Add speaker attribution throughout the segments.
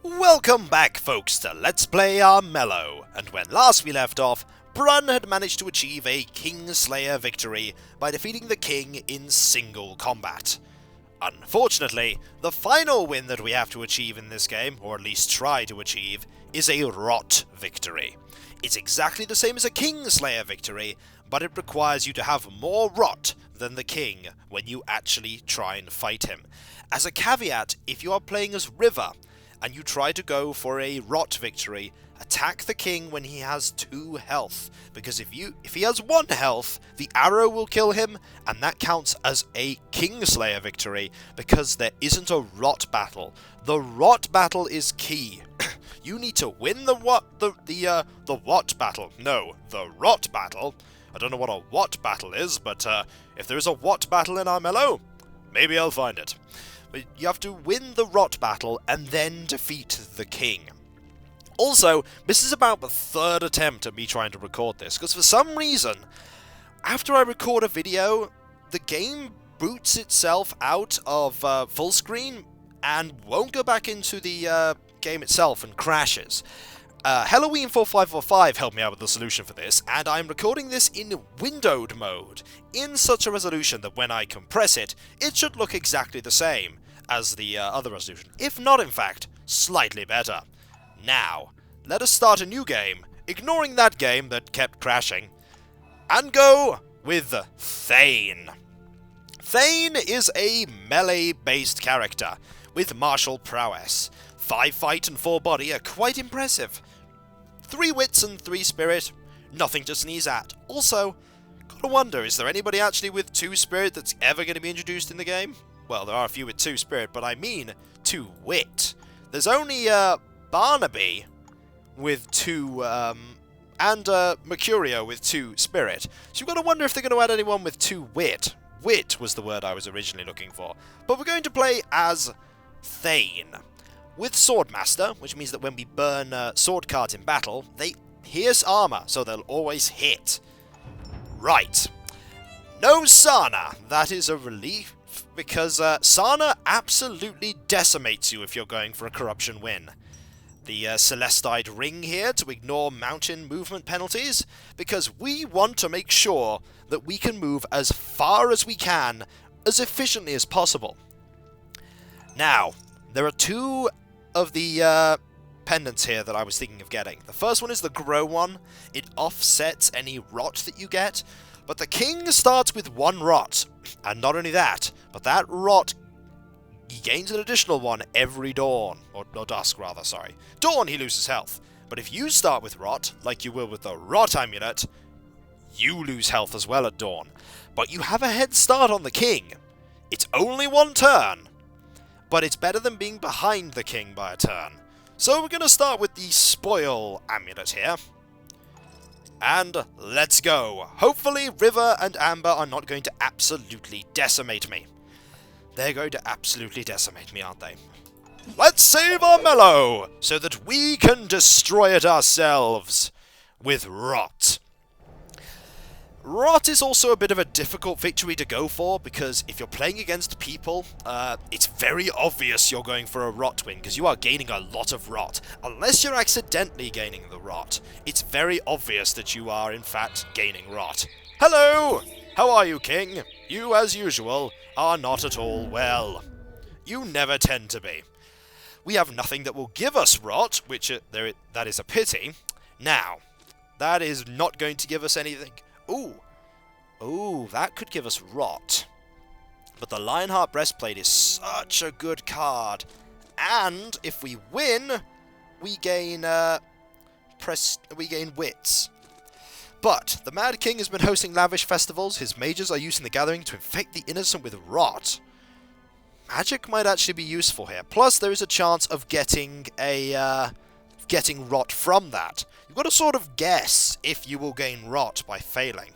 Speaker 1: Welcome back, folks, to Let's Play Armello, and when last we left off, Brun had managed to achieve a kingslayer victory by defeating the king in single combat. Unfortunately, the final win that we have to achieve in this game, or at least try to achieve, is a rot victory. It's exactly the same as a kingslayer victory, but it requires you to have more rot than the king when you actually try and fight him. As a caveat, if you are playing as River, and you try to go for a rot victory, attack the king when he has 2 health, because if he has 1 health, the arrow will kill him, and that counts as a kingslayer victory, because there isn't a rot battle. The rot battle is key. You need to win the what battle. No, the rot battle. I don't know what a what battle is, but if there is a what battle in Armello, maybe I'll find it. But you have to win the rot battle and then defeat the king. Also, this is about the 3rd attempt at me trying to record this, because for some reason, after I record a video, the game boots itself out of full screen and won't go back into the game itself and crashes. Halloween 4545 helped me out with the solution for this, and I'm recording this in windowed mode, in such a resolution that when I compress it, it should look exactly the same as the other resolution, if not in fact, slightly better. Now, let us start a new game, ignoring that game that kept crashing, and go with Thane. Thane is a melee-based character, with martial prowess. 5 fight and 4 body are quite impressive. 3 wits and 3 spirit, nothing to sneeze at. Also, gotta wonder, is there anybody actually with 2 spirit that's ever going to be introduced in the game? Well, there are a few with 2 spirit, but I mean 2 wit. There's only Barnaby with 2, and Mercurio with 2 spirit. So you've got to wonder if they're going to add anyone with 2 wit. Wit was the word I was originally looking for. But we're going to play as Thane, with Swordmaster, which means that when we burn sword cards in battle, they pierce armor, so they'll always hit. Right. No Sana. That is a relief, because Sana absolutely decimates you if you're going for a corruption win. The Celestite Ring here to ignore mountain movement penalties, because we want to make sure that we can move as far as we can, as efficiently as possible. Now, there are 2 of the pendants here that I was thinking of getting. The first one is the Grow one. It offsets any rot that you get, but the king starts with 1 rot. And not only that, but that rot, he gains an additional 1 every dawn. Or dusk, rather, sorry. Dawn, he loses health. But if you start with rot, like you will with the rot amulet, you lose health as well at dawn. But you have a head start on the king. It's only 1 turn, but it's better than being behind the king by a turn. So we're going to start with the spoil amulet here. And let's go. Hopefully River and Amber are not going to absolutely decimate me. They're going to absolutely decimate me, aren't they? Let's save Armello, so that we can destroy it ourselves with rot. Rot is also a bit of a difficult victory to go for, because if you're playing against people, it's very obvious you're going for a rot win, because you are gaining a lot of rot. Unless you're accidentally gaining the rot, it's very obvious that you are, in fact, gaining rot. Hello! How are you, King? You, as usual, are not at all well. You never tend to be. We have nothing that will give us rot, which that is a pity. Now, that is not going to give us anything. Ooh, that could give us rot. But the Lionheart Breastplate is such a good card. And if we win, we gain wits. But the Mad King has been hosting lavish festivals. His mages are using the gathering to infect the innocent with rot. Magic might actually be useful here. Plus, there is a chance of getting rot from that. You've got to sort of guess if you will gain rot by failing.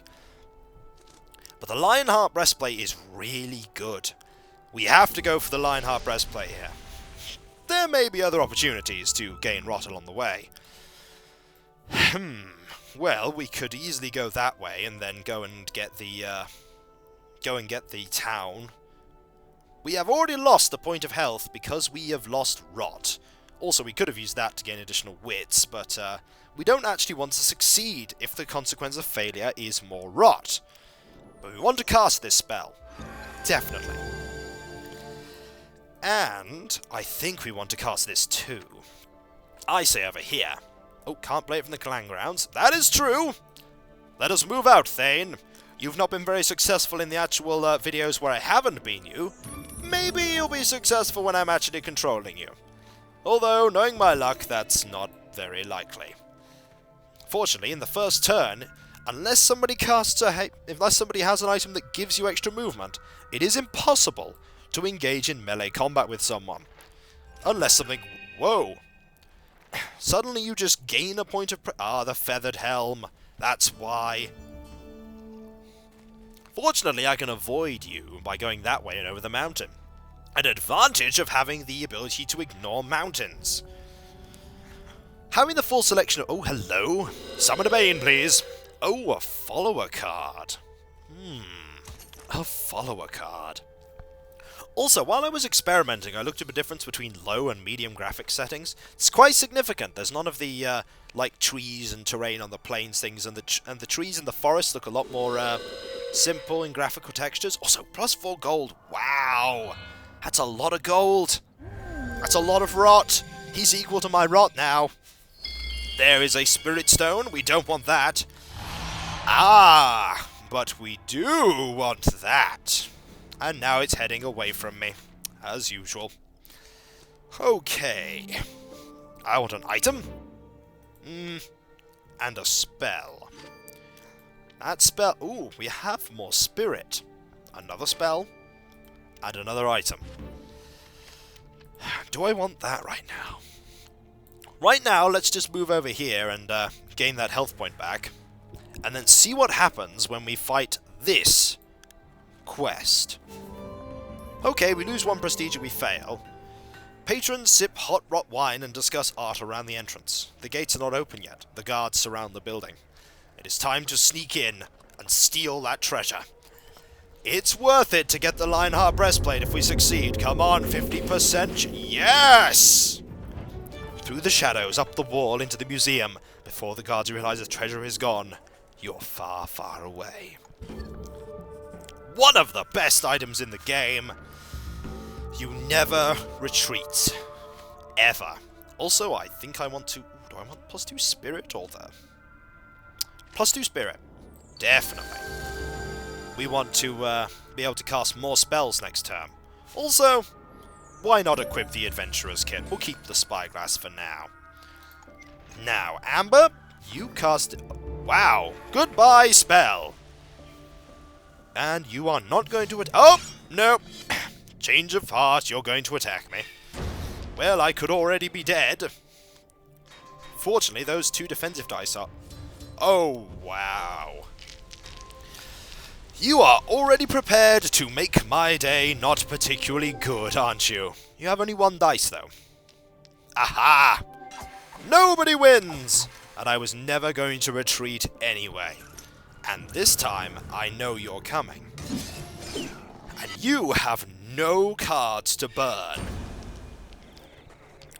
Speaker 1: But the Lionheart Breastplate is really good. We have to go for the Lionheart Breastplate here. There may be other opportunities to gain rot along the way. Well, we could easily go that way and then go and get the town. We have already lost a point of health because we have lost rot. Also, we could have used that to gain additional wits, but we don't actually want to succeed if the consequence of failure is more rot. But we want to cast this spell. Definitely. And I think we want to cast this too. I say over here. Oh, can't play it from the clan grounds. That is true! Let us move out, Thane. You've not been very successful in the actual videos where I haven't been you. Maybe you'll be successful when I'm actually controlling you. Although, knowing my luck, that's not very likely. Fortunately, in the first turn, unless somebody has an item that gives you extra movement, it is impossible to engage in melee combat with someone. Unless something... Whoa! Suddenly you just gain a point of... the feathered helm. That's why. Fortunately, I can avoid you by going that way and over the mountain. An advantage of having the ability to ignore mountains. Having the full selection of... Oh, hello. Summon a Bane, please. Oh, a follower card. A follower card. Also, while I was experimenting, I looked at the difference between low and medium graphics settings. It's quite significant. There's none of the, like, trees and terrain on the plains things, and the trees in the forest look a lot more, simple in graphical textures. Also, +4 gold. Wow! That's a lot of gold! That's a lot of rot! He's equal to my rot now. There is a spirit stone. We don't want that. Ah! But we do want that. And now it's heading away from me, as usual. Okay. I want an item. And a spell. That spell... Ooh, we have more spirit. Another spell. And another item. Do I want that right now? Right now, let's just move over here and gain that health point back. And then see what happens when we fight this quest. Okay, we lose 1 prestige and we fail. Patrons sip hot rot wine and discuss art around the entrance. The gates are not open yet. The guards surround the building. It is time to sneak in and steal that treasure. It's worth it to get the Lionheart breastplate if we succeed. Come on, 50%. Yes! Through the shadows, up the wall, into the museum. Before the guards realize the treasure is gone, you're far, far away. One of the best items in the game. You never retreat. Ever. Also, I think I want to... Do I want +2 spirit or the... +2 spirit. Definitely. We want to be able to cast more spells next turn. Also, why not equip the Adventurer's Kit? We'll keep the Spyglass for now. Now, Amber, you cast... Wow! Goodbye, spell! And you are not going to... Oh! No! Change of heart, you're going to attack me. Well, I could already be dead. Fortunately, those 2 defensive dice are... Oh, wow. You are already prepared to make my day not particularly good, aren't you? You have only 1 dice, though. Aha! Nobody wins! And I was never going to retreat anyway. And this time, I know you're coming. And you have no cards to burn.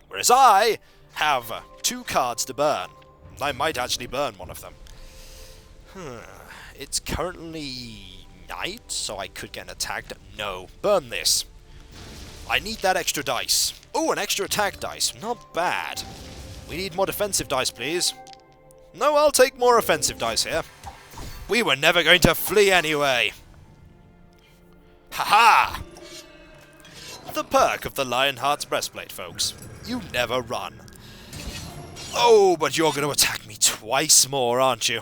Speaker 1: Whereas I have 2 cards to burn. I might actually burn one of them. It's currently night, so I could get attacked. No, burn this. I need that extra dice. Oh, an extra attack dice. Not bad. We need more defensive dice, please. No, I'll take more offensive dice here. We were never going to flee anyway. Ha-ha! The perk of the Lionheart's breastplate, folks. You never run. Oh, but you're going to attack me twice more, aren't you?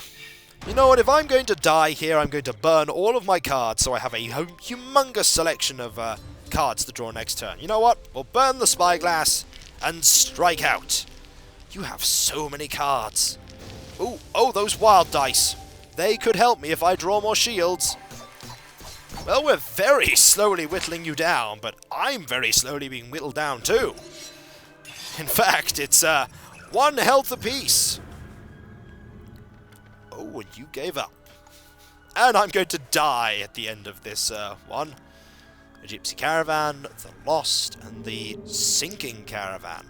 Speaker 1: You know what, if I'm going to die here, I'm going to burn all of my cards so I have a humongous selection of cards to draw next turn. You know what? We'll burn the Spyglass and strike out. You have so many cards. Ooh, oh, those wild dice. They could help me if I draw more shields. Well, we're very slowly whittling you down, but I'm very slowly being whittled down too. In fact, it's 1 health apiece. Oh, and you gave up. And I'm going to die at the end of this one. A gypsy caravan, the lost, and the sinking caravan.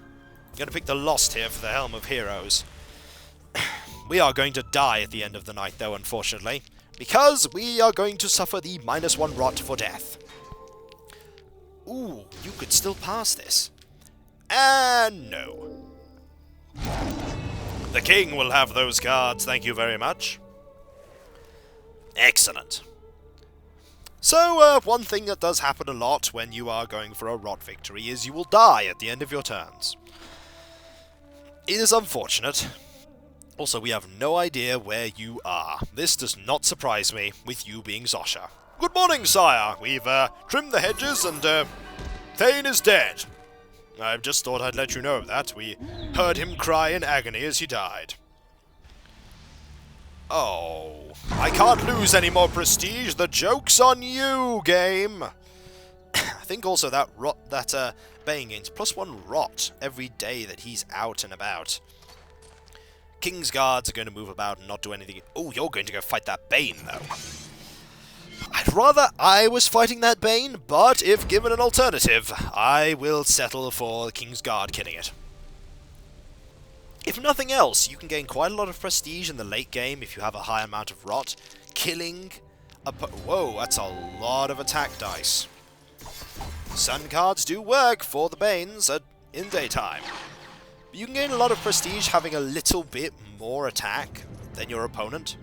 Speaker 1: Gonna pick the Lost here for the Helm of Heroes. We are going to die at the end of the night, though, unfortunately, because we are going to suffer the -1 rot for death. Ooh, you could still pass this. And no. The king will have those cards, thank you very much. Excellent. So, one thing that does happen a lot when you are going for a rot victory is you will die at the end of your turns. It is unfortunate. Also, we have no idea where you are. This does not surprise me, with you being Zosha. Good morning, sire! We've, trimmed the hedges and, Thane is dead. I just thought I'd let you know that. We heard him cry in agony as he died. Oh, I can't lose any more prestige. The joke's on you, game! I think also that Bane gains +1 rot every day that he's out and about. King's guards are going to move about and not do anything. Oh, you're going to go fight that Bane, though. I'd rather I was fighting that Bane, but if given an alternative, I will settle for King's Guard killing it. If nothing else, you can gain quite a lot of prestige in the late game if you have a high amount of rot. Killing a... Whoa, that's a lot of attack dice. Sun cards do work for the Banes in daytime. You can gain a lot of prestige having a little bit more attack than your opponent.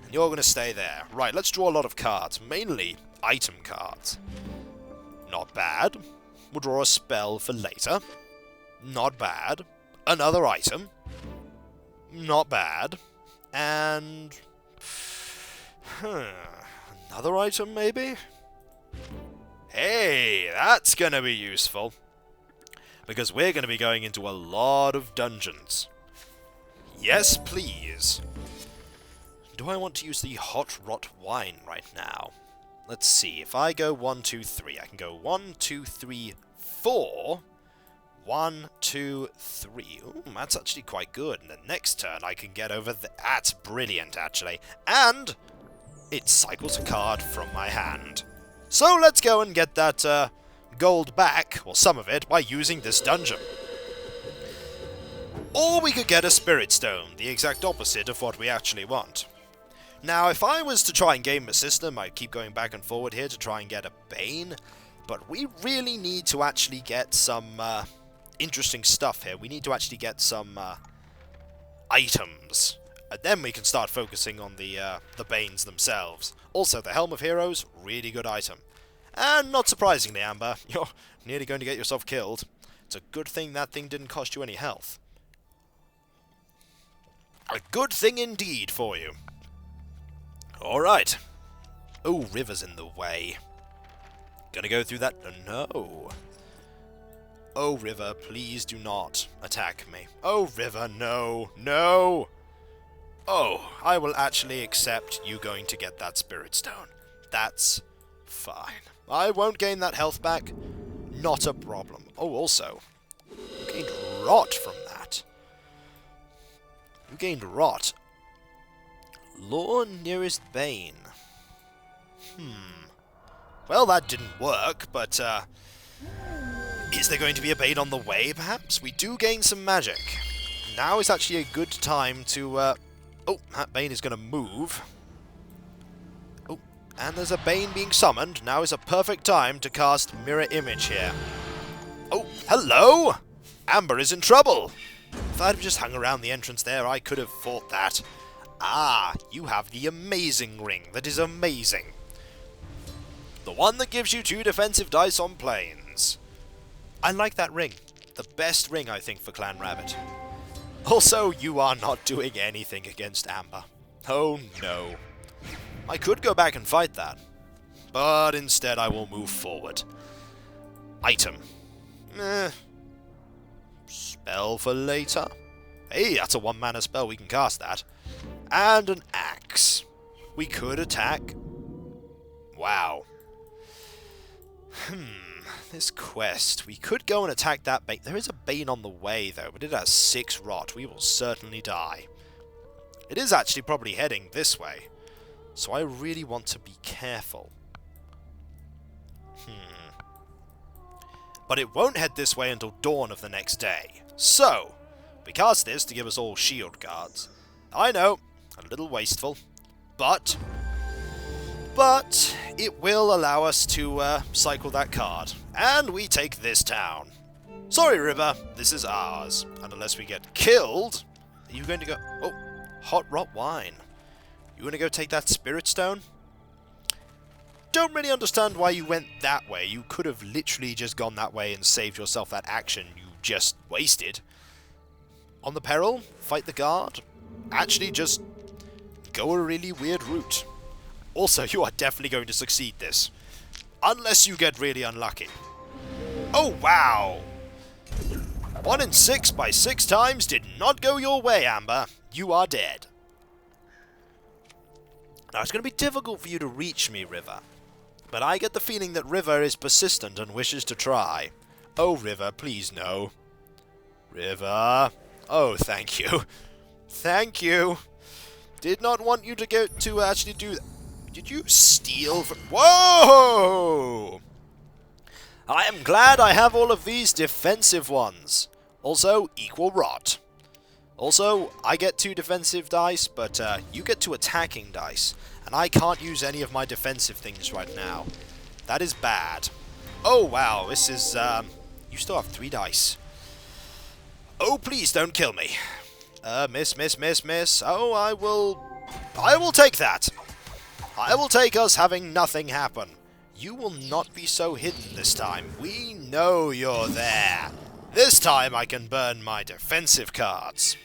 Speaker 1: And you're going to stay there. Right, let's draw a lot of cards. Mainly item cards. Not bad. We'll draw a spell for later. Not bad. Another item. Not bad. And... another item, maybe? Hey, that's going to be useful. Because we're going to be going into a lot of dungeons. Yes, please. Do I want to use the hot rot wine right now? Let's see. If I go 1, 2, 3, I can go 1, 2, 3, 4. 1, 2, 3. Ooh, that's actually quite good. And the next turn I can get over the... That's brilliant, actually. And it cycles a card from my hand. So let's go and get that gold back, or some of it, by using this dungeon. Or we could get a Spirit Stone, the exact opposite of what we actually want. Now, if I was to try and game the system, I'd keep going back and forward here to try and get a Bane, but we really need to actually get some interesting stuff here. We need to actually get some items, and then we can start focusing on the Banes themselves. Also, the Helm of Heroes, really good item. And not surprisingly, Amber, you're nearly going to get yourself killed. It's a good thing that thing didn't cost you any health. A good thing indeed for you. Alright. Oh, river's in the way. Gonna go through that? No. Oh, river, please do not attack me. Oh, river, no. No! Oh, I will actually accept you going to get that Spirit Stone. That's fine. I won't gain that health back. Not a problem. Oh, also, you gained rot from that. You gained rot. Lure nearest Bane. Well, that didn't work, but, is there going to be a Bane on the way, perhaps? We do gain some magic. Now is actually a good time to, oh, that Bane is going to move. Oh, and there's a Bane being summoned. Now is a perfect time to cast Mirror Image here. Oh, hello! Amber is in trouble! If I'd have just hung around the entrance there, I could have fought that. Ah, you have the amazing ring. That is amazing. The one that gives you 2 defensive dice on planes. I like that ring. The best ring, I think, for Clan Rabbit. Also, you are not doing anything against Amber. Oh, no. I could go back and fight that. But instead, I will move forward. Item. Spell for later. Hey, that's a 1-mana spell. We can cast that. And an axe. We could attack. Wow. This quest. We could go and attack that Bane. There is a Bane on the way, though, but it has 6 rot. We will certainly die. It is actually probably heading this way. So I really want to be careful. But it won't head this way until dawn of the next day. So, we cast this to give us all shield cards. I know, a little wasteful, but it will allow us to cycle that card. And we take this town. Sorry, River, this is ours. And unless we get killed, are you going to go... Oh, hot rot wine. You want to go take that spirit stone? Don't really understand why you went that way. You could have literally just gone that way and saved yourself that action you just wasted. On the peril, fight the guard. Actually, just go a really weird route. Also, you are definitely going to succeed this. Unless you get really unlucky. Oh, wow! 1 in 6 by 6 times did not go your way, Amber. You are dead. Now, it's going to be difficult for you to reach me, River. But I get the feeling that River is persistent and wishes to try. Oh, River, please no. River. Oh, thank you. Thank you. Did not want you to go to actually do that. Did you steal from... Whoa! I am glad I have all of these defensive ones. Also, equal rot. Also, I get 2 defensive dice, but you get 2 attacking dice. And I can't use any of my defensive things right now. That is bad. Oh, wow, this is... you still have 3 dice. Oh, please don't kill me. Miss. Oh, I will take that. I will take us having nothing happen. You will not be so hidden this time. We know you're there. This time I can burn my defensive cards.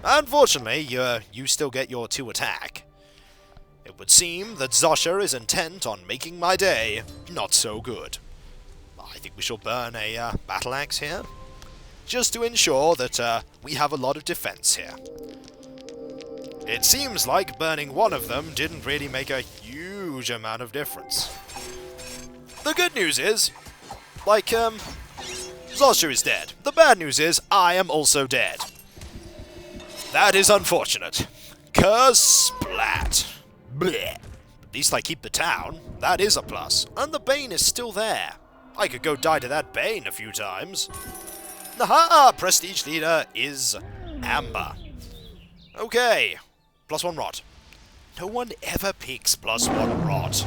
Speaker 1: Unfortunately, you still get your 2 attack. It would seem that Zosha is intent on making my day not so good. I think we shall burn a battle axe here, just to ensure that we have a lot of defense here. It seems like burning one of them didn't really make a huge amount of difference. The good news is, like, Zosha is dead. The bad news is, I am also dead. That is unfortunate. Kersplat. Blech. At least I keep the town. That is a plus. And the Bane is still there. I could go die to that Bane a few times. Aha! Prestige leader is Amber. Okay. +1 rot. No one ever picks +1 rot.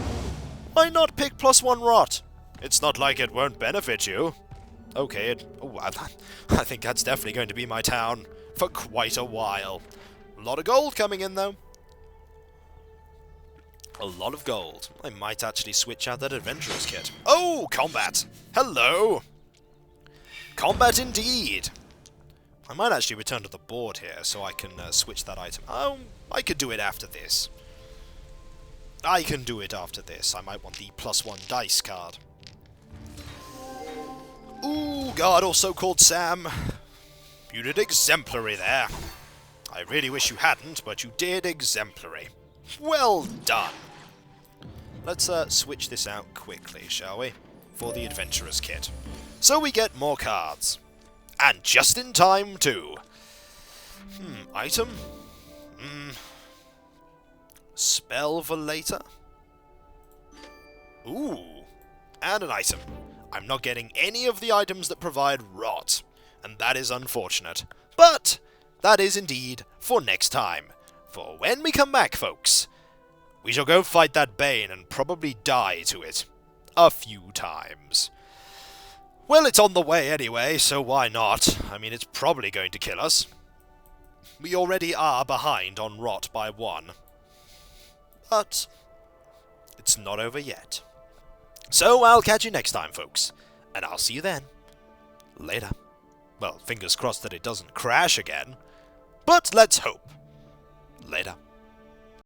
Speaker 1: Why not pick +1 rot? It's not like it won't benefit you. Okay, I think that's definitely going to be my town for quite a while. A lot of gold coming in, though. A lot of gold. I might actually switch out that adventurer's kit. Oh, combat! Hello! Combat indeed! I might actually return to the board here so I can switch that item. Oh, I could do it after this. I can do it after this. I might want the +1 dice card. Ooh, God, also called Sam. You did exemplary there. I really wish you hadn't, but you did exemplary. Well done. Let's switch this out quickly, shall we? For the adventurer's kit. So we get more cards. And just in time, too. Item? Spell for later? Ooh. And an item. I'm not getting any of the items that provide rot. And that is unfortunate. But that is indeed for next time. For when we come back, folks, we shall go fight that Bane and probably die to it. A few times. Well, it's on the way anyway, so why not? I mean, it's probably going to kill us. We already are behind on rot by 1. But it's not over yet. So I'll catch you next time, folks. And I'll see you then. Later. Well, fingers crossed that it doesn't crash again. But let's hope. Later.